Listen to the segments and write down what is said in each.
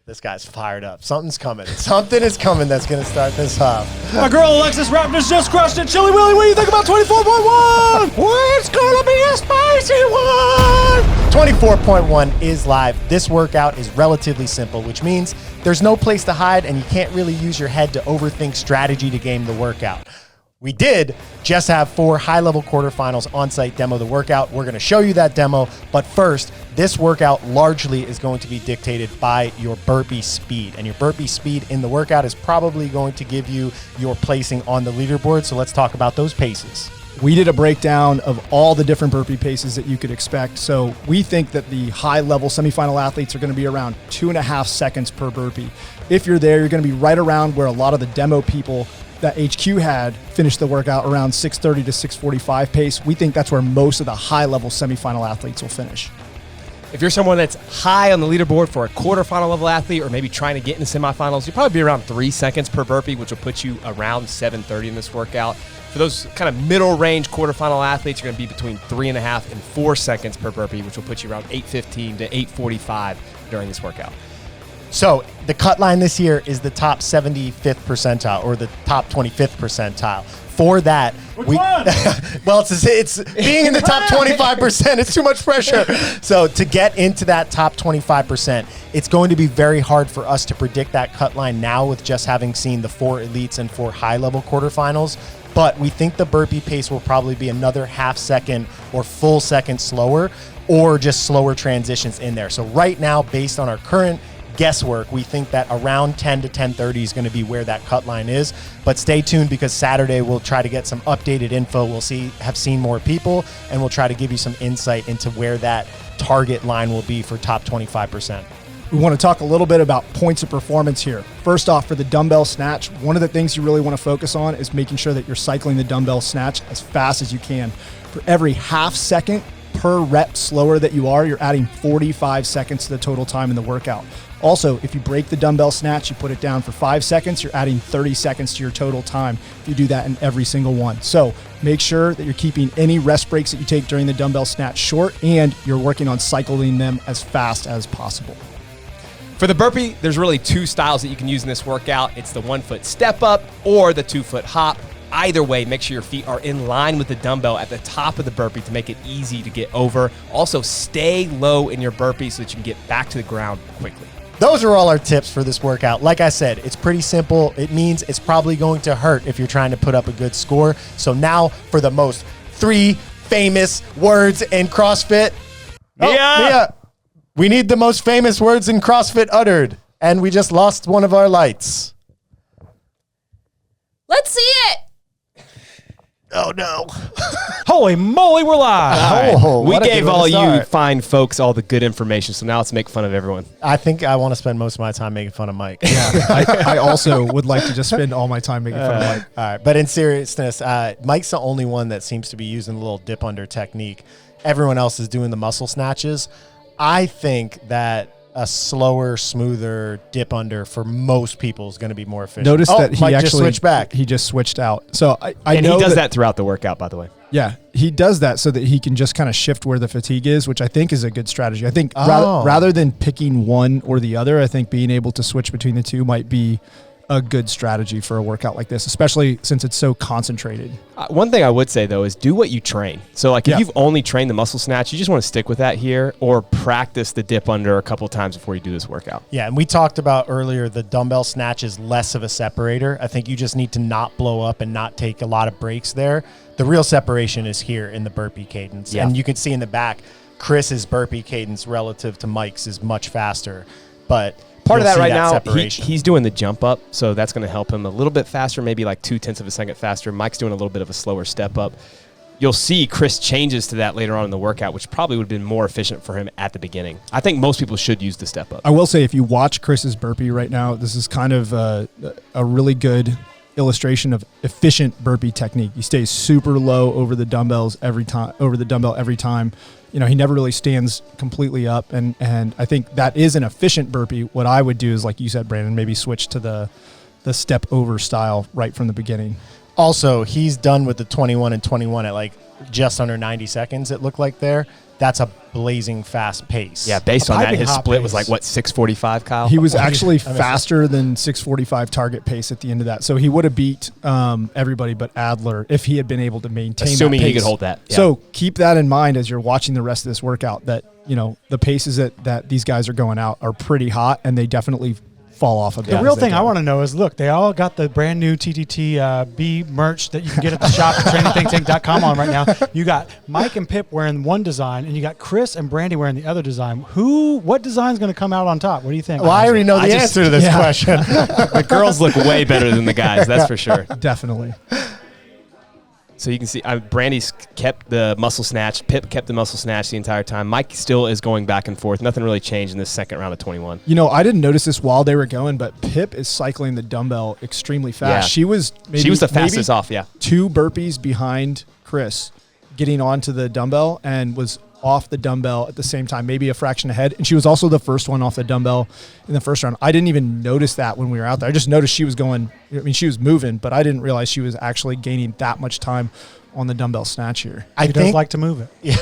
This guy's fired up. Something's coming. Something is coming that's going to start this off. My girl Alexis Raptors just crushed it. Chili Willy, what do you think about 24.1? It's going to be a spicy one! 24.1 is live. This workout is relatively simple, which means there's no place to hide and you can't really use your head to overthink strategy to game the workout. We did just have 4 high-level quarterfinals on-site demo the workout. We're going to show you that demo, but first, this workout largely is going to be dictated by your burpee speed, and your burpee speed in the workout is probably going to give you your placing on the leaderboard, so let's talk about those paces. We did a breakdown of all the different burpee paces that you could expect, so we think that the high-level semifinal athletes are going to be around 2.5 seconds per burpee. If you're there, you're going to be right around where a lot of the demo people that HQ had finished the workout around 6:30 to 6:45 pace. We think that's where most of the high-level semifinal athletes will finish. If you're someone that's high on the leaderboard for a quarterfinal level athlete or maybe trying to get into semifinals, you'll probably be around 3 seconds per burpee, which will put you around 7:30 in this workout. For those kind of middle range quarterfinal athletes, you're going to be between 3.5 and 4 seconds per burpee, which will put you around 8:15 to 8:45 during this workout. So the cut line this year is the top 75th percentile or the top 25th percentile. For that, well, it's being in the top 25%. It's too much pressure. So to get into that top 25%, it's going to be very hard for us to predict that cut line now with just having seen the 4 elites and 4 high-level quarterfinals. But we think the burpee pace will probably be another half second or full second slower, or just slower transitions in there. So right now, based on our current guesswork, we think that around 10 to 10:30 is going to be where that cut line is. But stay tuned, because Saturday we'll try to get some updated info. We'll have seen more people, and we'll try to give you some insight into where that target line will be for top 25%. We want to talk a little bit about points of performance here. First off, for the dumbbell snatch, one of the things you really want to focus on is making sure that you're cycling the dumbbell snatch as fast as you can. For every half second per rep slower that you are, you're adding 45 seconds to the total time in the workout. Also, if you break the dumbbell snatch, you put it down for 5 seconds, you're adding 30 seconds to your total time if you do that in every single one. So make sure that you're keeping any rest breaks that you take during the dumbbell snatch short, and you're working on cycling them as fast as possible. For the burpee, there's really 2 styles that you can use in this workout. It's the 1-foot step up or the 2-foot hop. Either way, make sure your feet are in line with the dumbbell at the top of the burpee to make it easy to get over. Also, stay low in your burpee so that you can get back to the ground quickly. Those are all our tips for this workout. Like I said, it's pretty simple. It means it's probably going to hurt if you're trying to put up a good score. So now for the most 3 famous words in CrossFit. Mia, we need the most famous words in CrossFit uttered. And we just lost one of our lights. Let's see it. Oh, no. Holy moly, we're live. Oh, we gave all you start. fine folks all the good information, so now let's make fun of everyone. I think I want to spend most of my time making fun of Mike. Yeah, I also would like to just spend all my time making fun of Mike. All right, but in seriousness, Mike's the only one that seems to be using the little dip under technique. Everyone else is doing the muscle snatches. I think that a slower, smoother dip under for most people is going to be more efficient. Notice that he Mike actually just switched back. He just switched out. So I And know he does that throughout the workout, by the way. Yeah, he does that so that he can just kind of shift where the fatigue is, which I think is a good strategy. I think rather than picking one or the other, I think being able to switch between the two might be a good strategy for a workout like this, especially since it's so concentrated. One thing I would say, though, is do what you train. So, like, if you've only trained the muscle snatch, you just want to stick with that here, or practice the dip under a couple times before you do this workout. Yeah, and we talked about earlier the dumbbell snatch is less of a separator. I think you just need to not blow up and not take a lot of breaks there. The real separation is here in the burpee cadence. Yeah. And you can see in the back, Chris's burpee cadence relative to Mike's is much faster, but Part of you'll that see right now, separation. he's doing the jump up, so that's going to help him a little bit faster, maybe like 0.2 of a second faster. Mike's doing a little bit of a slower step up. You'll see Chris changes to that later on in the workout, which probably would have been more efficient for him at the beginning. I think most people should use the step up. I will say, if you watch Chris's burpee right now, this is kind of a really good illustration of efficient burpee technique. He stays super low over the dumbbells every time. You know, he never really stands completely up, and I think that is an efficient burpee. What I would do is, like you said, Brandon, maybe switch to the step over style right from the beginning. Also, he's done with the 21 and 21 at like just under 90 seconds, it looked like there. that's a blazing fast pace. Yeah, based on that, piping his hot split was pace. like, what, 6:45, Kyle? He was actually faster than 6:45 target pace at the end of that. So he would have beat everybody but Adler if he had been able to maintain Assuming that he pace. could hold that. Yeah. So keep that in mind as you're watching the rest of this workout, that, you know, the paces that these guys are going out are pretty hot, and they definitely fall off a bit. The real thing I want to know is, look, they all got the brand new TTT B merch that you can get at the shop at trainingthinktank.com on right now. You got Mike and Pip wearing one design, and you got Chris and Brandy wearing the other design. What design is going to come out on top? What do you think? Well, I already know the answer to this question. The girls look way better than the guys, that's for sure. Definitely. So you can see Brandy's kept the muscle snatch. Pip kept the muscle snatch the entire time. Mike still is going back and forth. Nothing really changed in this second round of 21. You know, I didn't notice this while they were going, but Pip is cycling the dumbbell extremely fast. Yeah. She was the fastest off, yeah. 2 burpees behind Chris getting onto the dumbbell, and was off the dumbbell at the same time, maybe a fraction ahead. And she was also the first one off the dumbbell in the first round. I didn't even notice that when we were out there. I just noticed she was going, I mean, she was moving, but I didn't realize she was actually gaining that much time on the dumbbell snatch here. He does like to move it. Yeah,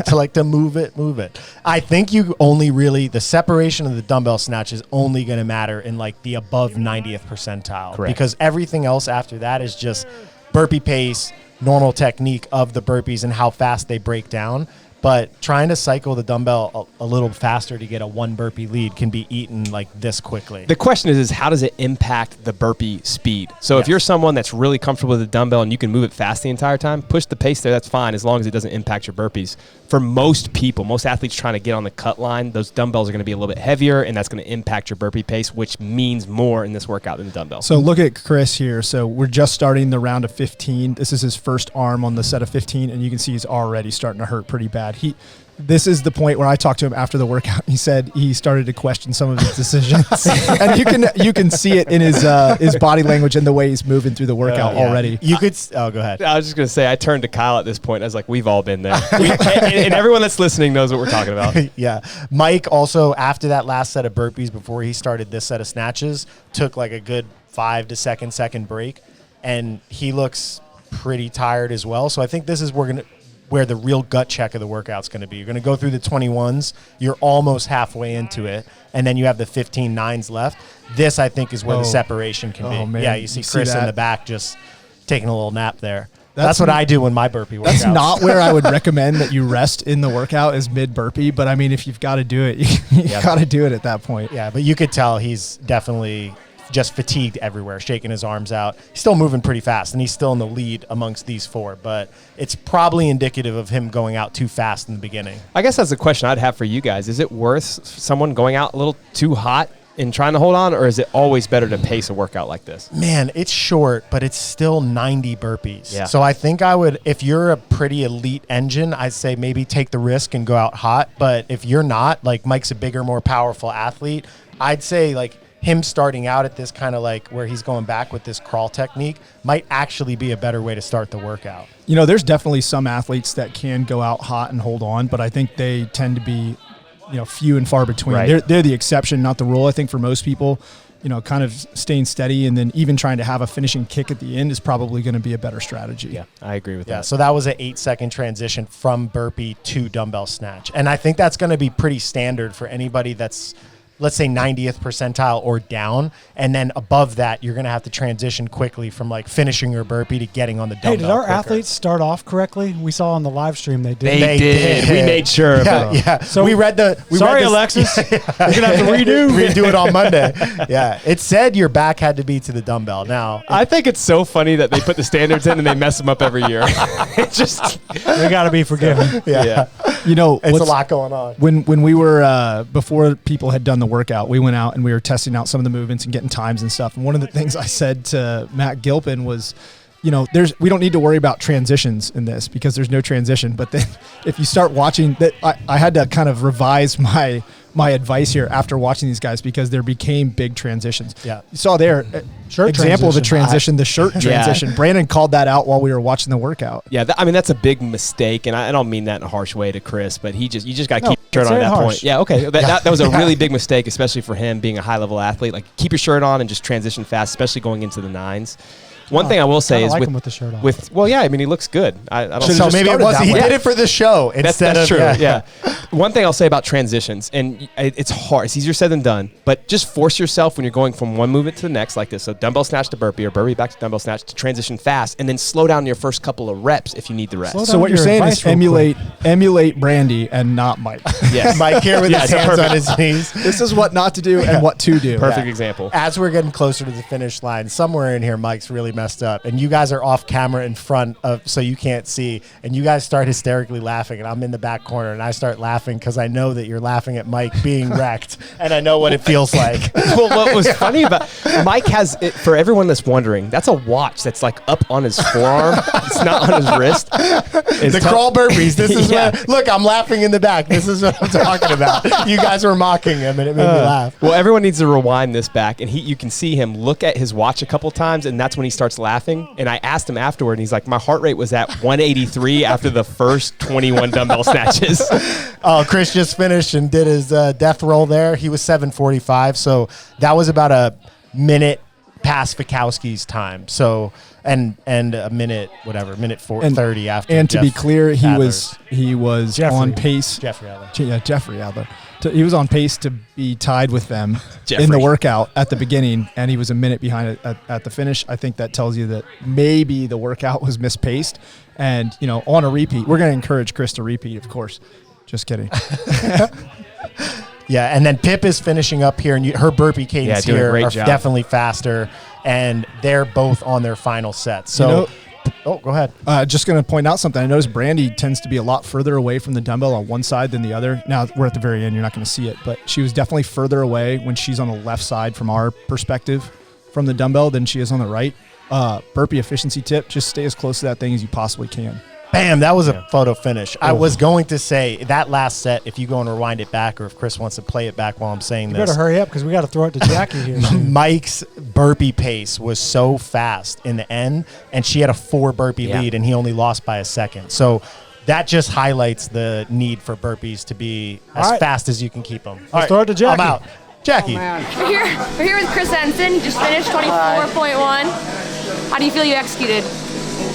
to like to move it. I think you only really, the separation of the dumbbell snatch is only going to matter in like the above 90th percentile. Correct. Because everything else after that is just burpee pace, normal technique of the burpees and how fast they break down. But trying to cycle the dumbbell a little faster to get a 1 burpee lead can be eaten like this quickly. The question is how does it impact the burpee speed? So if you're someone that's really comfortable with the dumbbell and you can move it fast the entire time, push the pace there, that's fine, as long as it doesn't impact your burpees. For most people, most athletes trying to get on the cut line, those dumbbells are going to be a little bit heavier, and that's going to impact your burpee pace, which means more in this workout than the dumbbell. So look at Chris here. So we're just starting the round of 15. This is his first arm on the set of 15, and you can see he's already starting to hurt pretty bad. This is the point where I talked to him after the workout. He said he started to question some of his decisions, and you can see it in his body language and the way he's moving through the workout already. You could. Oh, go ahead. I was just going to say, I turned to Kyle at this point. I was like, we've all been there. And everyone that's listening knows what we're talking about. Yeah. Mike also, after that last set of burpees, before he started this set of snatches, took like a good 5 to 7 second break, and he looks pretty tired as well. So I think this is where the real gut check of the workout's going to be. You're going to go through the 21s. You're almost halfway into it, and then you have the 15 9s left. This, I think, is where the separation can be. Man. Yeah, you see Chris in the back just taking a little nap there. That's what I do when my burpee workouts. That's not where I would recommend that you rest in the workout, is mid burpee. But I mean, if you've got to do it, you got to do it at that point. Yeah, but you could tell he's definitely just fatigued everywhere, shaking his arms out. He's still moving pretty fast, and he's still in the lead amongst these 4, but it's probably indicative of him going out too fast in the beginning. I guess that's a question I'd have for you guys. Is it worth someone going out a little too hot and trying to hold on, or is it always better to pace a workout like this? Man, it's short, but it's still 90 burpees. Yeah. So I think I would, if you're a pretty elite engine, I'd say maybe take the risk and go out hot. But if you're not, like Mike's a bigger, more powerful athlete, I'd say like him starting out at this kind of like where he's going back with this crawl technique might actually be a better way to start the workout. You know, there's definitely some athletes that can go out hot and hold on, but I think they tend to be, few and far between. Right. They're the exception, not the rule. I think for most people, kind of staying steady and then even trying to have a finishing kick at the end is probably going to be a better strategy. Yeah, I agree with Yeah, that. so that was an 8-second transition from burpee to dumbbell snatch. And I think that's going to be pretty standard for anybody that's, let's say 90th percentile or down, and then above that you're going to have to transition quickly from like finishing your burpee to getting on the dumbbell. Hey, did our quicker. athletes start off correctly? We saw on the live stream they did. They did. We made sure of it. Yeah. So we read the. Sorry, Alexis. You're gonna have to redo it on Monday. Yeah, it said your back had to be to the dumbbell. Now I think it's so funny that they put the standards in and they mess them up every year. It's just We got to be forgiven. yeah. It's a lot going on. When we were before people had done the workout, we went out and we were testing out some of the movements and getting times and stuff. And one of the things I said to Matt Gilpin was, we don't need to worry about transitions in this because there's no transition. But then if you start watching that, I had to kind of revise my advice here after watching these guys because there became big transitions. Yeah. You saw there Shirt example of a transition. transition, the shirt transition. Brandon called that out while we were watching the workout. yeah. That's a big mistake, and I don't mean that in a harsh way to Chris, but you just got to keep shirt on at that harsh. point. Yeah, okay. That was a really big mistake, especially for him being a high-level athlete. Like, keep your shirt on and just transition fast, especially going into the nines. One thing I will say is like him with the shirt on. Well, yeah, I mean, he looks good. I don't So maybe it was he did it for the show instead that's of true. Yeah. One thing I'll say about transitions, and it's hard. It's easier said than done, but just force yourself when you're going from one movement to the next, like this. So dumbbell snatch to burpee, or burpee back to dumbbell snatch, to transition fast, and then slow down your first couple of reps if you need the rest. So what you're saying is emulate Brandy and not Mike. Yes. Mike here with his hands on his knees. This is what not to do and what to do. Perfect example. As we're getting closer to the finish line, somewhere in here, Mike's really messed up, and you guys are off camera in front of, so you can't see, and you guys start hysterically laughing, and I'm in the back corner, and I start laughing because I know that you're laughing at Mike being wrecked, and I know what it feels like. Well, what was funny about Mike has it, for everyone that's wondering, that's a watch that's like up on his forearm. It's not on his wrist. The crawl burpees. This is what, look, I'm laughing in the back. This is what I'm talking about. You guys were mocking him, and it made me laugh. Well, everyone needs to rewind this back, and you can see him look at his watch a couple times, and that's when he starts laughing. And I asked him afterward, and he's like, my heart rate was at 183 after the first 21 dumbbell snatches. Oh, Chris just finished and did his death roll there. He was 7:45, so that was about a minute past Fikowski's time. So and a minute, whatever, minute 30 after. And to be Jeff clear, he Adler's. was on pace. Jeffrey Adler. Yeah, Jeffrey Adler. He was on pace to be tied with them Jeffrey. in the workout at the beginning, and he was a minute behind at the finish. I think that tells you that maybe the workout was mispaced. And, on a repeat, we're going to encourage Chris to repeat, of course. Just kidding. Yeah, and then Pip is finishing up here, and her burpee cadence doing a here great are job. definitely faster, and they're both on their final set. So, go ahead. Just going to point out something. I noticed Brandy tends to be a lot further away from the dumbbell on one side than the other. Now, we're at the very end. You're not going to see it, but she was definitely further away when she's on the left side from our perspective from the dumbbell than she is on the right. Burpee efficiency tip, just stay as close to that thing as you possibly can. Bam, that was a photo finish. I was going to say that last set, if you go and rewind it back, or if Chris wants to play it back while I'm saying You this. better hurry up because we got to throw it to Jackie here soon. Mike's burpee pace was so fast in the end, and she had a 4 burpee lead, and he only lost by a second. So that just highlights the need for burpees to be as fast as you can keep them. Let's throw it to Jackie. I'm out. Jackie. We're here with Chris Ensign. You just finished 24.1. How do you feel you executed?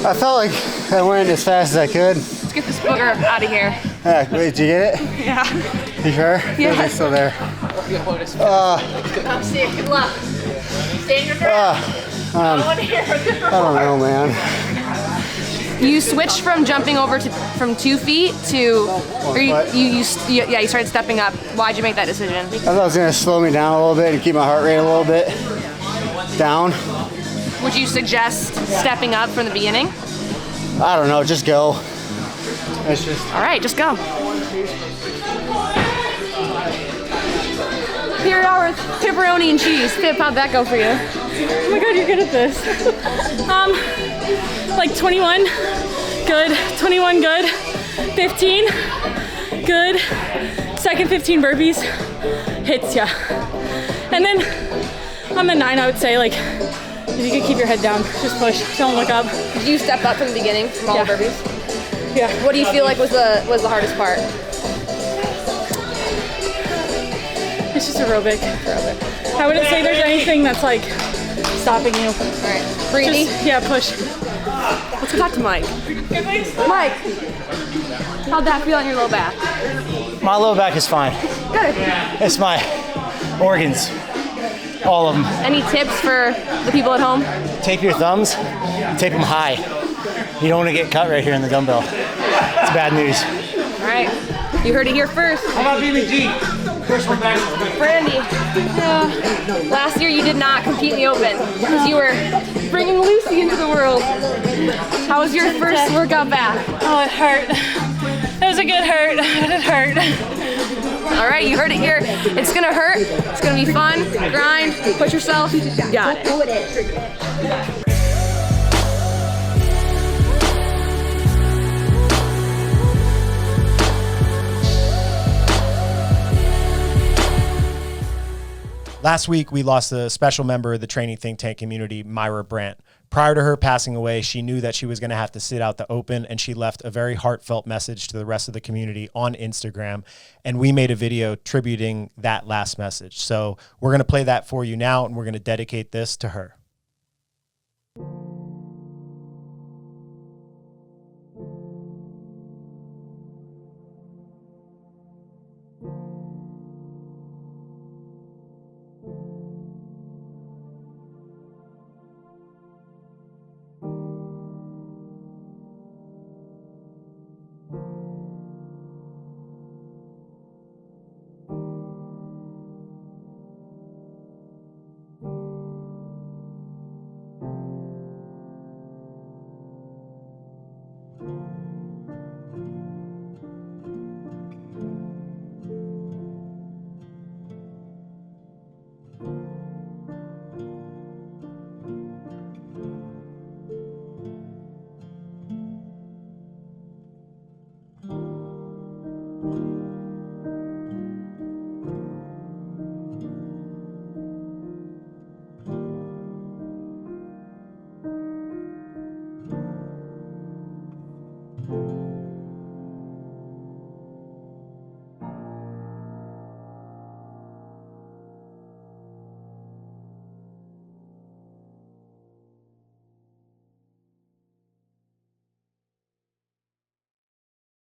I felt like I went as fast as I could. Let's get this booger out of here. Wait, did you get it? Yeah. You sure? Yeah. It's still there. See you. Good luck. Stay in your ground. I want to hear it. I don't know, man. You switched from jumping over from 2 feet to, or you started stepping up. Why'd you make that decision? I thought it was going to slow me down a little bit and keep my heart rate a little bit down. Would you suggest stepping up from the beginning? I don't know, just go. It's just. All right, just go. Here we are with pepperoni and cheese. Pip, how'd that go for you? Oh my god, you're good at this. Like 21, good. 21, good. 15, good. Second 15 burpees, hits ya. And then on the 9, I would say, like, if you could keep your head down, just push, don't look up. Did you step up from the beginning from all the burpees? Yeah. What do you feel like was the hardest part? It's just aerobic. I wouldn't say there's anything that's like stopping you. All right, breathing. Push. Let's go talk to Mike. Mike, how'd that feel on your low back? My low back is fine. Good. It's my organs, all of them. Any tips for the people at home? Tape your thumbs, tape them high. You don't want to get cut right here in the dumbbell. It's bad news. All right, you heard it here first. How about BBG? Brandy, last year you did not compete in the Open because you were bringing Lucy into the world. How was your first workout back? Oh, it hurt. It was a good hurt, but it hurt. All right, you heard it here. It's gonna hurt. It's gonna be fun. Grind. Push yourself. You got it. Last week, we lost a special member of the training think tank community, Myra Brandt. Prior to her passing away, she knew that she was going to have to sit out the open, and she left a very heartfelt message to the rest of the community on Instagram, and we made a video tributing that last message. So we're going to play that for you now, and we're going to dedicate this to her.